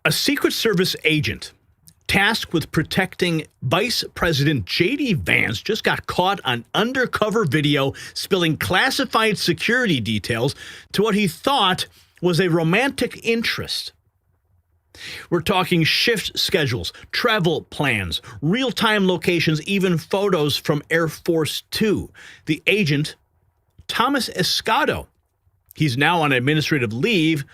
A Secret Service agent tasked with protecting Vice President JD Vance just got caught on undercover video spilling classified security details to what he thought was a romantic interest. We're talking shift schedules, travel plans, real-time locations, even photos from Air Force Two. The agent, Tomas Escotto, he's now on administrative leave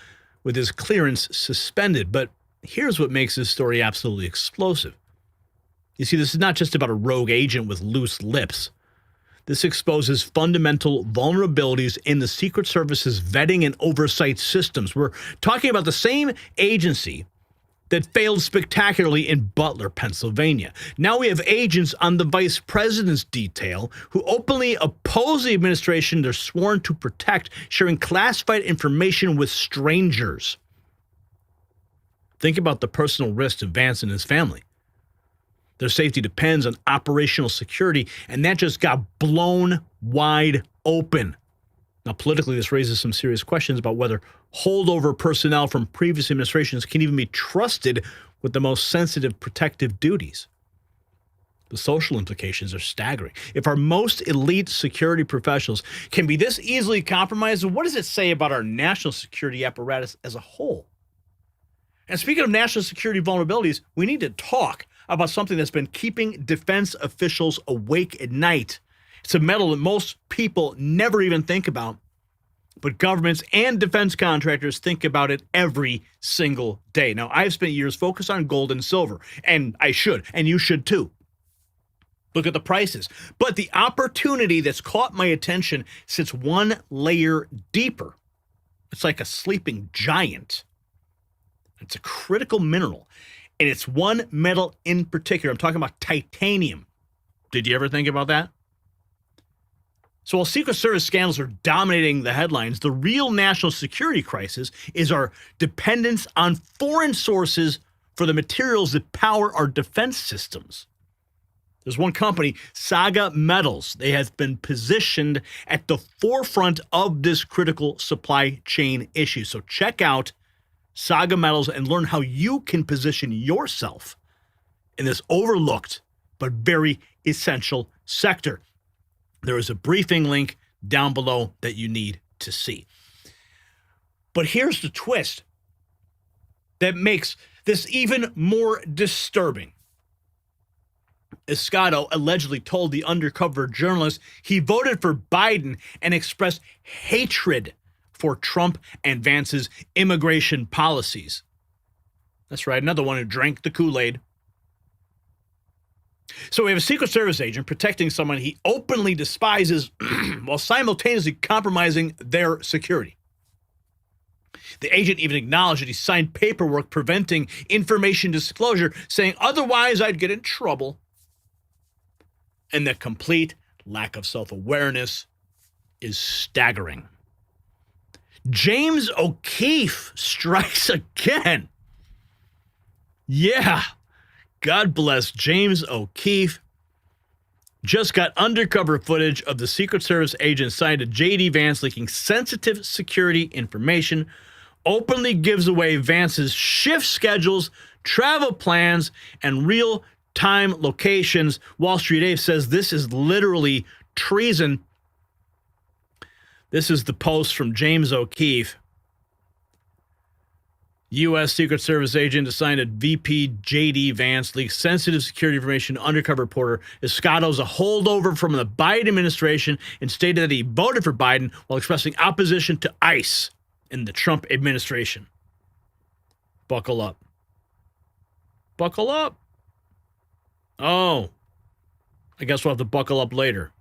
with his clearance suspended. But here's what makes this story absolutely explosive. You see, this is not just about a rogue agent with loose lips. This exposes fundamental vulnerabilities in the Secret Service's vetting and oversight systems. We're talking about the same agency that failed spectacularly in Butler, Pennsylvania. Now we have agents on the vice president's detail who openly oppose the administration they're sworn to protect, sharing classified information with strangers. Think about the personal risk to Vance and his family. Their safety depends on operational security, and that just got blown wide open. Now, politically, this raises some serious questions about whether holdover personnel from previous administrations can even be trusted with the most sensitive protective duties. The social implications are staggering. If our most elite security professionals can be this easily compromised, what does it say about our national security apparatus as a whole? And speaking of national security vulnerabilities, we need to talk about something that's been keeping defense officials awake at night. It's a metal that most people never even think about, but governments and defense contractors think about it every single day. Now, I've spent years focused on gold and silver, and I should, and you should too. Look at the prices. But the opportunity that's caught my attention sits one layer deeper. It's like a sleeping giant. It's a critical mineral, and it's one metal in particular. I'm talking about titanium. Did you ever think about that? So while Secret Service scandals are dominating the headlines, the real national security crisis is our dependence on foreign sources for the materials that power our defense systems. There's one company, SAGA Metals. They have been positioned at the forefront of this critical supply chain issue. So check out SAGA Metals and learn how you can position yourself in this overlooked but very essential sector. There is a briefing link down below that you need to see. But here's the twist that makes this even more disturbing. Escotto allegedly told the undercover journalist he voted for Biden and expressed hatred for Trump and Vance's immigration policies. That's right, another one who drank the Kool-Aid. So we have a Secret Service agent protecting someone he openly despises while simultaneously compromising their security. The agent even acknowledged that he signed paperwork preventing information disclosure, saying otherwise I'd get in trouble. And the complete lack of self-awareness is staggering. James O'Keefe strikes again. Yeah, God bless James O'Keefe. Just got undercover footage of the Secret Service agent assigned to JD Vance leaking sensitive security information, openly gives away Vance's shift schedules, travel plans, and real-time locations. Wall Street Ape says this is literally treason. This is the post from James O'Keefe. U.S. Secret Service agent assigned to VP JD Vance leaks sensitive security information to undercover reporter. Escotto's a holdover from the Biden administration and stated that he voted for Biden while expressing opposition to ICE in the Trump administration. Buckle up. Buckle up. Oh, I guess we'll have to buckle up later.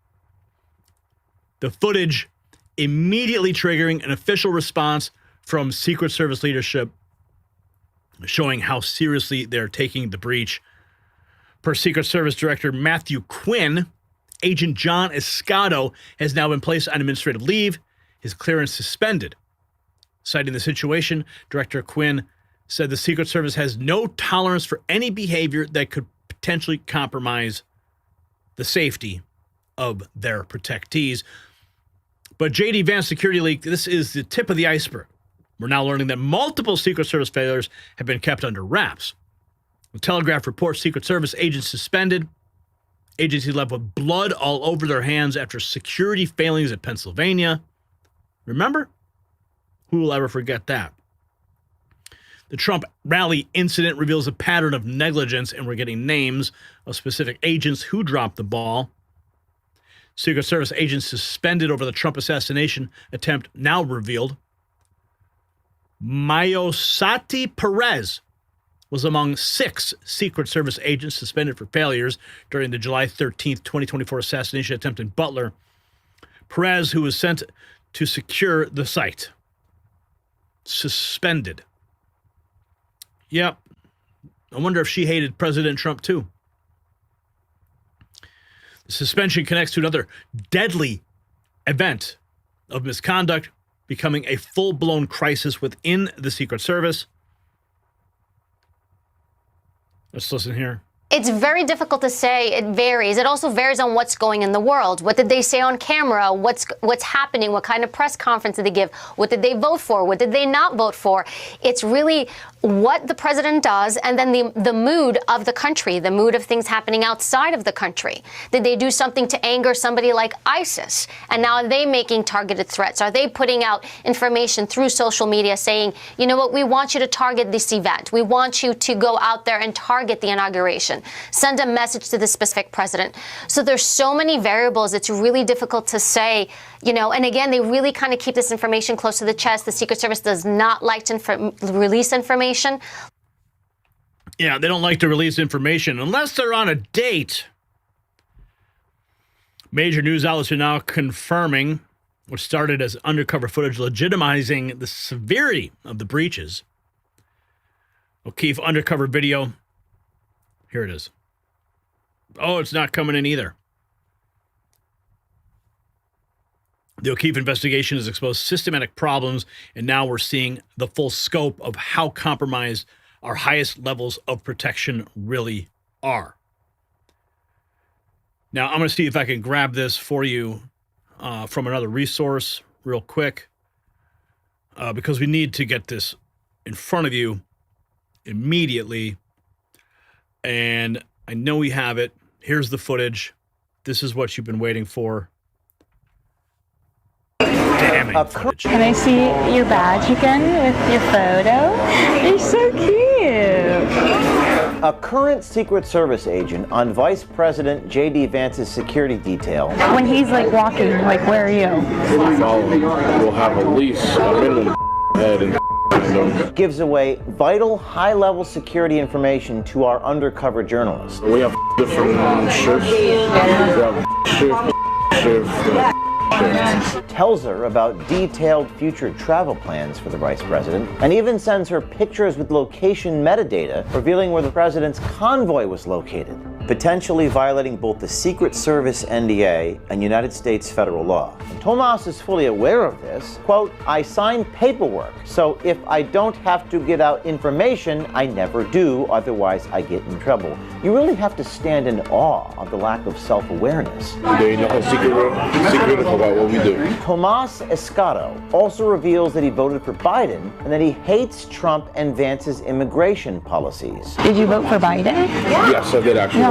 The footage immediately triggering an official response from Secret Service leadership, showing how seriously they're taking the breach. Per Secret Service Director Matthew Quinn, Agent John Escotto has now been placed on administrative leave, his clearance suspended. Citing the situation, Director Quinn said the Secret Service has no tolerance for any behavior that could potentially compromise the safety of their protectees. But JD Vance security leak, this is the tip of the iceberg. We're now learning that multiple Secret Service failures have been kept under wraps. The Telegraph reports Secret Service agents suspended. Agency left with blood all over their hands after security failings at Pennsylvania. Remember? Who will ever forget that? The Trump rally incident reveals a pattern of negligence, and we're getting names of specific agents who dropped the ball. Secret Service agents suspended over the Trump assassination attempt now revealed. Mayosati Perez was among 6 Secret Service agents suspended for failures during the July 13th, 2024 assassination attempt in Butler. Perez, who was sent to secure the site. Suspended. Yep. I wonder if she hated President Trump too. The suspension connects to another deadly event of misconduct becoming a full-blown crisis within the Secret Service. Let's listen here. It's very difficult to say. It varies. It also varies on what's going in the world. What did they say on camera? What's happening? What kind of press conference did they give? What did they vote for? What did they not vote for? It's really what the president does, and then the mood of the country, the mood of things happening outside of the country. Did they do something to anger somebody like ISIS? And now are they making targeted threats? Are they putting out information through social media saying, you know what, we want you to target this event. We want you to go out there and target the inauguration. Send a message to the specific president. So there's so many variables. It's really difficult to say, you know, and again, they really kind of keep this information close to the chest. The Secret Service does not like to release information. Yeah, they don't like to release information unless they're on a date. Major news outlets are now confirming what started as undercover footage, legitimizing the severity of the breaches. O'Keefe undercover video. Here it is. Oh, it's not coming in either. The O'Keefe investigation has exposed systematic problems, and now we're seeing the full scope of how compromised our highest levels of protection really are. Now, I'm going to see if I can grab this for you from another resource real quick, because we need to get this in front of you immediately. And I know we have it. Here's the footage. This is what you've been waiting for. Damning footage. Can I see your badge again with your photo? You're so cute. A current Secret Service agent on Vice President JD Vance's security detail. When he's like walking, like where are you? We'll have a lease, a minimum head and gives away vital high-level security information to our undercover journalists. we have different shifts. We have shift. Tells her about detailed future travel plans for the Vice President, and even sends her pictures with location metadata revealing where the President's convoy was located, potentially violating both the Secret Service NDA and United States federal law. And Tomas is fully aware of this. Quote, I sign paperwork, so if I don't have to get out information, I never do, otherwise I get in trouble. You really have to stand in awe of the lack of self-awareness. They know secret about what we do. Tomas Escotto also reveals that he voted for Biden and that he hates Trump and Vance's immigration policies. Did you vote for Biden? Yes, I did actually.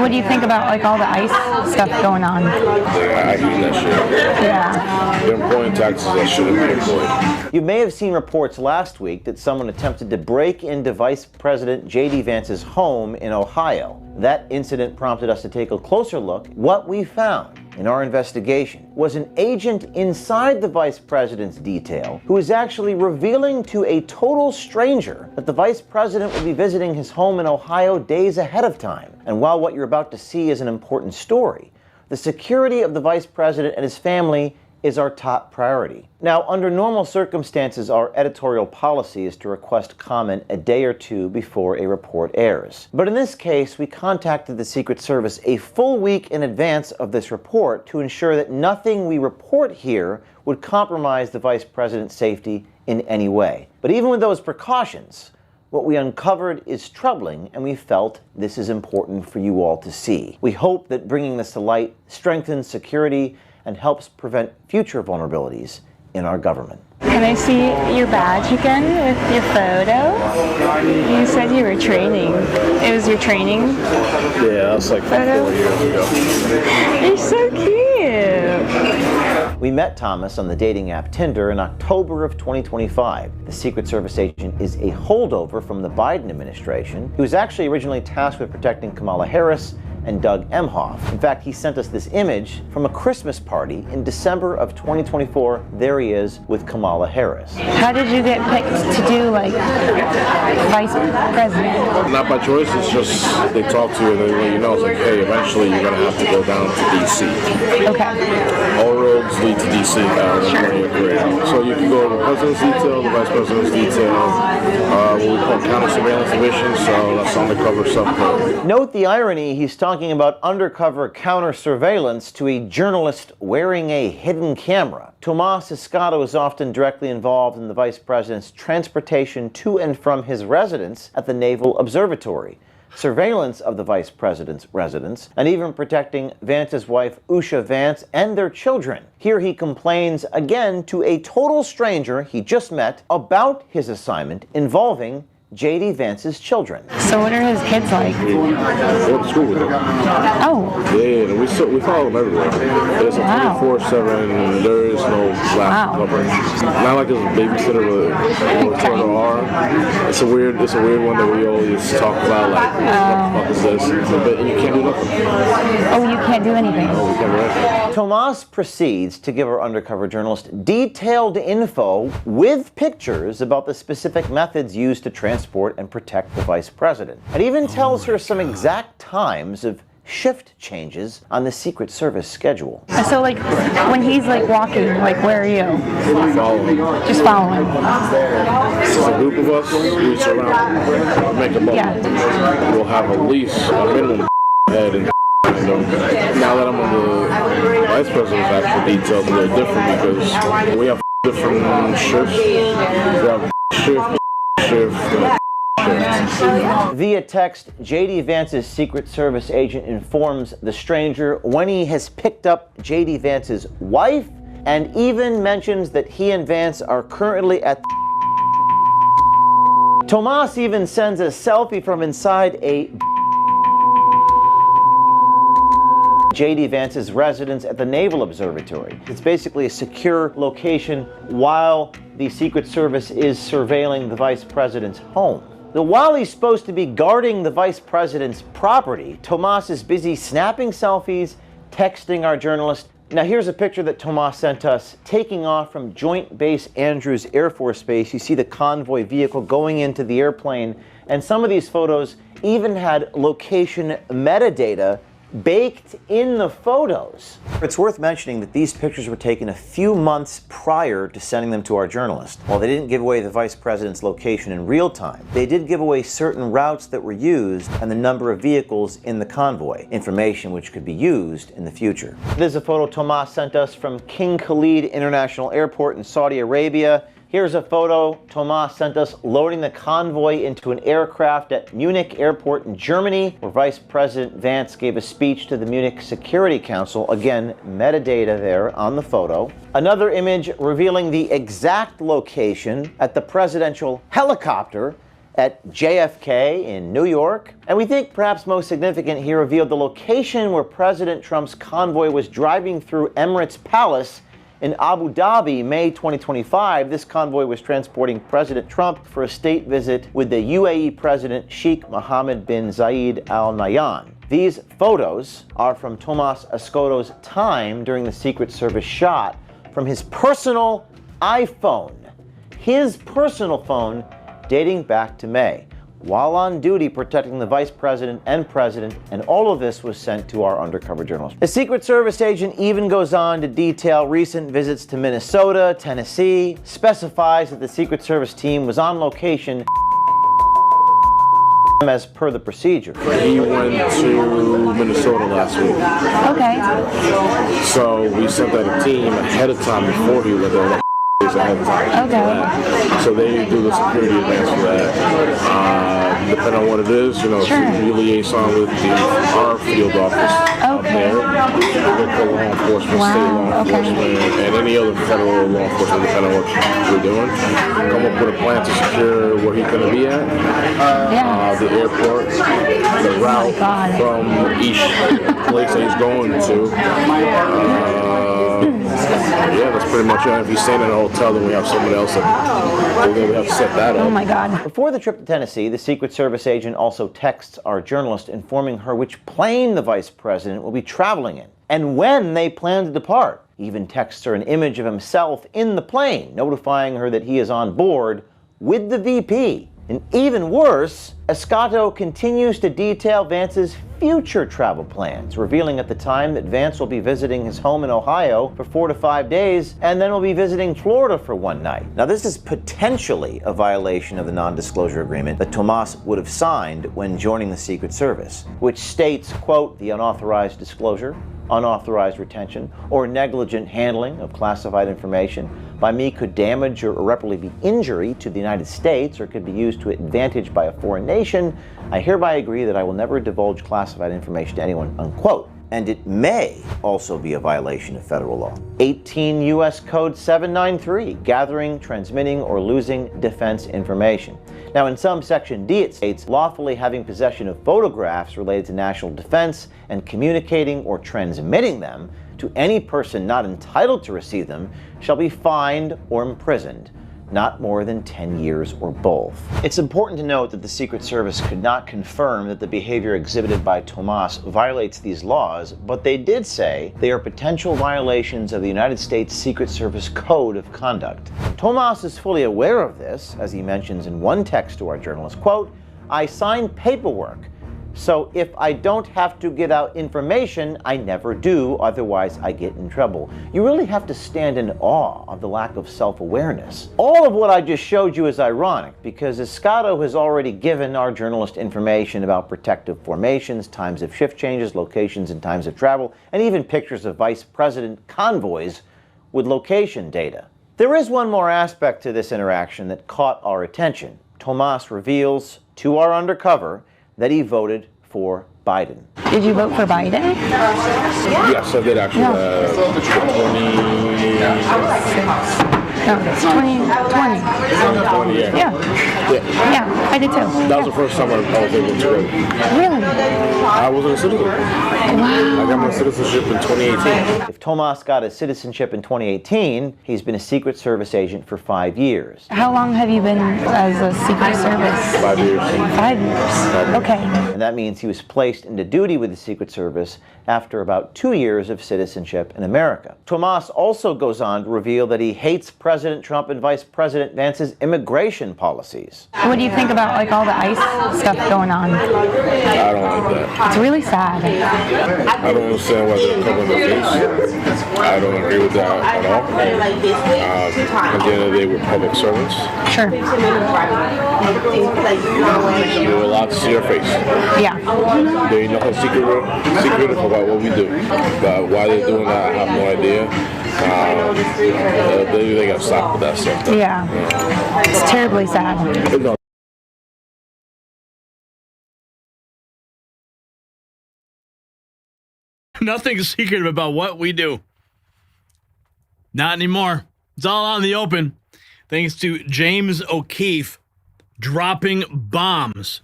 What do you think about like all the ICE stuff going on? I hate that shit. Yeah. They're employing taxes that shouldn't be employed. You may have seen reports last week that someone attempted to break into Vice President JD Vance's home in Ohio. That incident prompted us to take a closer look. What we found in our investigation was an agent inside the Vice President's detail who is actually revealing to a total stranger that the Vice President will be visiting his home in Ohio days ahead of time. And while what you're about to see is an important story, the security of the Vice President and his family is our top priority. Now, under normal circumstances, our editorial policy is to request comment a day or two before a report airs. But in this case, we contacted the Secret Service a full week in advance of this report to ensure that nothing we report here would compromise the Vice President's safety in any way. But even with those precautions, what we uncovered is troubling, and we felt this is important for you all to see. We hope that bringing this to light strengthens security and helps prevent future vulnerabilities in our government. Can I see your badge again with your photo? You said you were training. It was your training? Yeah, that's like 4 years ago. You're so cute. We met Tomas on the dating app Tinder in October of 2025. The Secret Service agent is a holdover from the Biden administration. He was actually originally tasked with protecting Kamala Harris and Doug Emhoff. In fact, he sent us this image from a Christmas party in December of 2024. There he is with Kamala Harris. How did you get picked to do like vice president? Not by choice, it's just they talk to you and they let you know. It's like, hey, eventually you're going to have to go down to DC. Okay. All roads lead to DC now. Sure. So you can go to the president's detail, the vice president's detail, what we call counter surveillance division, so that's undercover stuff. Note the irony, he's talking about undercover counter surveillance to a journalist wearing a hidden camera. Tomas Escotto is often directly involved in the vice president's transportation to and from his residence at the Naval Observatory, surveillance of the vice president's residence, and even protecting Vance's wife Usha Vance and their children. Here he complains again to a total stranger he just met about his assignment involving JD Vance's children. So what are his kids like? We went to school with them. Oh. Yeah, we follow them everywhere. There's a 24/7, there is no glass coverage. Not like it's a babysitter with a R. It's a weird one that we always talk about, like, what the fuck is this? But you can't do nothing. Oh, you can't do anything. No, we can't do anything. Tomas proceeds to give our undercover journalist detailed info with pictures about the specific methods used to transport and protect the vice president. It even tells her some exact times of shift changes on the Secret Service schedule. So like when he's like walking, like where are you? Follow him. Just follow him. It's a group of us, we surround, make a bubble. Yeah. We'll have at least a minimum head and now that I'm on the vice president's actual details, a little different because we have different shifts. We have shift. Via text, JD Vance's Secret Service agent informs the stranger when he has picked up JD Vance's wife and even mentions that he and Vance are currently at Tomas even sends a selfie from inside a JD Vance's residence at the Naval Observatory. It's basically a secure location while the Secret Service is surveilling the vice president's home. Now, while he's supposed to be guarding the vice president's property, Tomas is busy snapping selfies, texting our journalist. Now here's a picture that Tomas sent us taking off from Joint Base Andrews Air Force Base. You see the convoy vehicle going into the airplane, and some of these photos even had location metadata baked in the photos. It's worth mentioning that these pictures were taken a few months prior to sending them to our journalist. While they didn't give away the vice president's location in real time, they did give away certain routes that were used and the number of vehicles in the convoy, information which could be used in the future. This is a photo Tomas sent us from King Khalid International Airport in Saudi Arabia. Here's a photo Tomas sent us loading the convoy into an aircraft at Munich Airport in Germany, where Vice President Vance gave a speech to the Munich Security Council. Again, metadata there on the photo. Another image revealing the exact location at the presidential helicopter at JFK in New York. And we think perhaps most significant here, revealed the location where President Trump's convoy was driving through Emirates Palace in Abu Dhabi, May 2025. This convoy was transporting President Trump for a state visit with the UAE President Sheikh Mohammed bin Zayed Al Nahyan. These photos are from Tomas Escotto's time during the Secret Service shot from his personal iPhone. His personal phone dating back to May, while on duty protecting the vice president and president, and all of this was sent to our undercover journalist. The Secret Service agent even goes on to detail recent visits to Minnesota, Tennessee, specifies that the Secret Service team was on location as per the procedure. He went to Minnesota last week. Okay. So we sent out a team ahead of time before he went there. Ahead of time. Okay. So they do the security advance for that. depending on what it is, you know, Sure. we liaison with our field office out there, local law enforcement, Wow, state law okay. enforcement, and any other federal law enforcement, depending on what we're doing. Come up with a plan to secure where he's going to be at, the airport, the route from each place that he's going to. Yeah, that's pretty much it. If he's staying in a hotel, then we have someone else that we have to set that up. Oh my God. Before the trip to Tennessee, the Secret Service agent also texts our journalist informing her which plane the vice president will be traveling in and when they plan to depart. He even texts her an image of himself in the plane, notifying her that he is on board with the VP. And even worse, Escotto continues to detail Vance's future travel plans, revealing at the time that Vance will be visiting his home in Ohio for 4 to 5 days and then will be visiting Florida for one night. Now, this is potentially a violation of the non-disclosure agreement that Tomas would have signed when joining the Secret Service, which states, quote, the unauthorized disclosure, unauthorized retention, or negligent handling of classified information by me could damage or irreparably be injury to the United States or could be used to advantage by a foreign nation. I hereby agree that I will never divulge classified information to anyone, unquote. And it may also be a violation of federal law. 18 U.S. Code 793, gathering, transmitting, or losing defense information. Now, in some Section D, it states lawfully having possession of photographs related to national defense and communicating or transmitting them to any person not entitled to receive them shall be fined or imprisoned, not more than 10 years or both. It's important to note that the Secret Service could not confirm that the behavior exhibited by Tomas violates these laws, but they did say they are potential violations of the United States Secret Service Code of Conduct. Tomas is fully aware of this, as he mentions in one text to our journalist, quote, I sign paperwork, so if I don't have to give out information, I never do, otherwise I get in trouble. You really have to stand in awe of the lack of self-awareness. All of what I just showed you is ironic, because Escotto has already given our journalist information about protective formations, times of shift changes, locations and times of travel, and even pictures of vice president convoys with location data. There is one more aspect to this interaction that caught our attention. Tomas reveals to our undercover that he voted for Biden. Did you vote for Biden? Yes, I did actually. 20... No, it's 2020. 2020, yeah. Yeah, I did too. That was the first time I was able to vote. Really? I wasn't a citizen. Wow. I got my citizenship in 2018. If Tomas got his citizenship in 2018, he's been a Secret Service agent for 5 years. How long have you been as a Secret Service? 5 years. 5 years. Okay. And that means he was placed into duty with the Secret Service after about 2 years of citizenship in America. Tomas also goes on to reveal that he hates President Trump and Vice President Vance's immigration policies. What do you think about like all the ICE stuff going on? I don't like that. It's really sad. I don't understand why they're covering their face. I don't agree with that at all. At the end of the day, we're public servants. Sure. You're allowed to see your face. Yeah. There ain't nothing secret about what we do. But why they're doing that, I have no idea. They got to stop with that stuff. Though. Yeah. It's terribly sad. No. Nothing's secret about what we do. Not anymore. It's all out in the open. Thanks to James O'Keefe dropping bombs.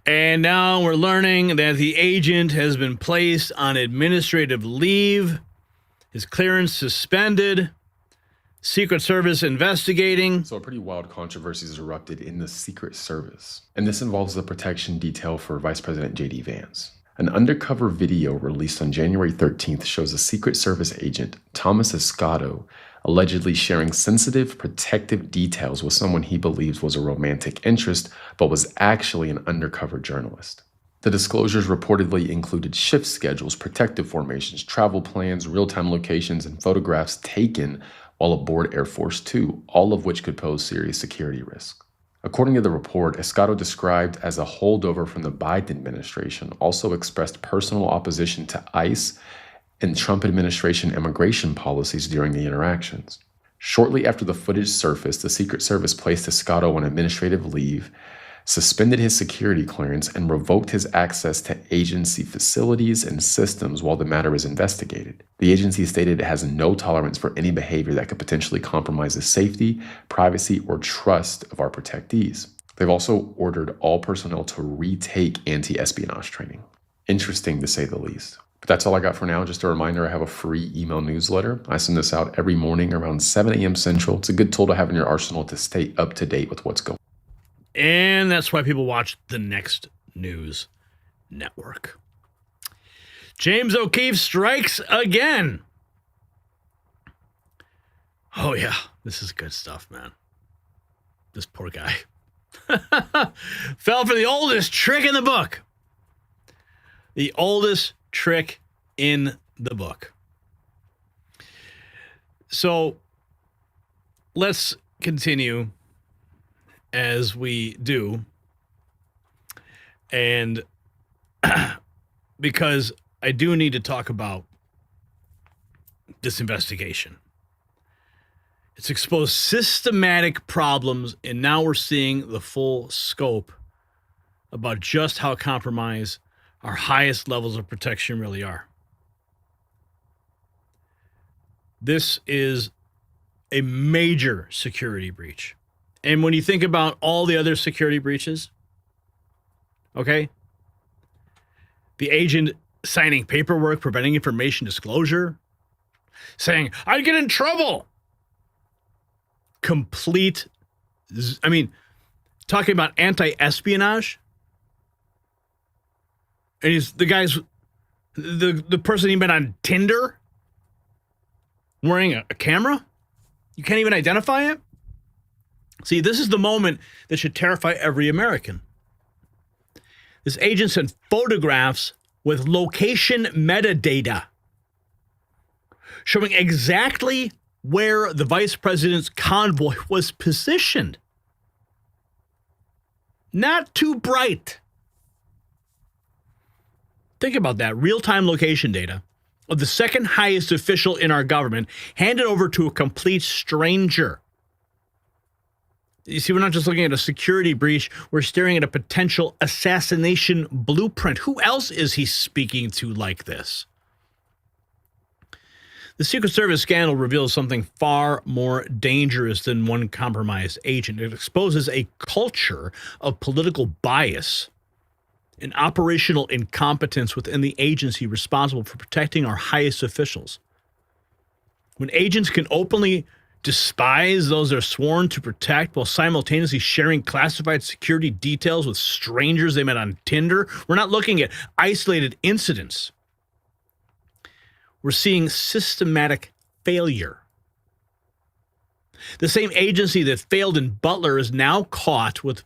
And now we're learning that the agent has been placed on administrative leave, his clearance suspended, Secret Service investigating. So a pretty wild controversy has erupted in the Secret Service. And this involves the protection detail for Vice President JD Vance. An undercover video released on January 13th shows a Secret Service agent, Tomas Escotto, allegedly sharing sensitive, protective details with someone he believes was a romantic interest, but was actually an undercover journalist. The disclosures reportedly included shift schedules, protective formations, travel plans, real-time locations, and photographs taken while aboard Air Force Two, all of which could pose serious security risks. According to the report, Escotto, described as a holdover from the Biden administration, also expressed personal opposition to ICE and Trump administration immigration policies during the interactions. Shortly after the footage surfaced, the Secret Service placed Escotto on administrative leave, suspended his security clearance, and revoked his access to agency facilities and systems while the matter is investigated. The agency stated it has no tolerance for any behavior that could potentially compromise the safety, privacy, or trust of our protectees. They've also ordered all personnel to retake anti-espionage training. Interesting to say the least. But that's all I got for now. Just a reminder, I have a free email newsletter. I send this out every morning around 7 a.m. Central. It's a good tool to have in your arsenal to stay up to date with what's going on. And that's why people watch the Next News Network. James O'Keefe strikes again. Oh, yeah. This is good stuff, man. This poor guy. Fell for the oldest trick in the book. The oldest trick in the book. So let's continue as we do. And because I do need to talk about this investigation. It's exposed systematic problems, and now we're seeing the full scope about just how compromised our highest levels of protection really are. This is a major security breach. And when you think about all the other security breaches, okay, the agent signing paperwork preventing information disclosure, saying, I'd get in trouble. Complete, talking about anti-espionage. And he's the guy's, the person he met on Tinder wearing a camera. You can't even identify it. See, this is the moment that should terrify every American. This agent sent photographs with location metadata showing exactly where the vice president's convoy was positioned. Not too bright. Think about that. Real-time location data of the second highest official in our government handed over to a complete stranger. You see, we're not just looking at a security breach. We're staring at a potential assassination blueprint. Who else is he speaking to like this? The Secret Service scandal reveals something far more dangerous than one compromised agent. It exposes a culture of political bias and operational incompetence within the agency responsible for protecting our highest officials. When agents can openly despise those they're sworn to protect while simultaneously sharing classified security details with strangers they met on Tinder, we're not looking at isolated incidents. We're seeing systematic failure. The same agency that failed in Butler is now caught with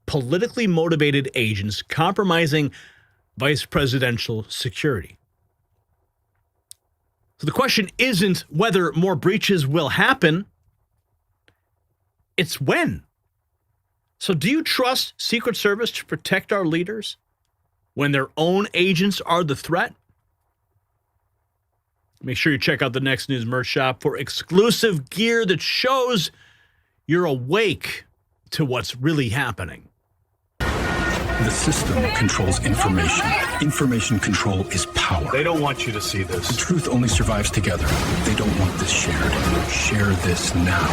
politically motivated agents compromising vice presidential security. So the question isn't whether more breaches will happen, it's when. So do you trust Secret Service to protect our leaders when their own agents are the threat? Make sure you check out the Next News merch shop for exclusive gear that shows you're awake to what's really happening. The system controls information. Information control is power. They don't want you to see this. The truth only survives together. They don't want this shared. Share this now.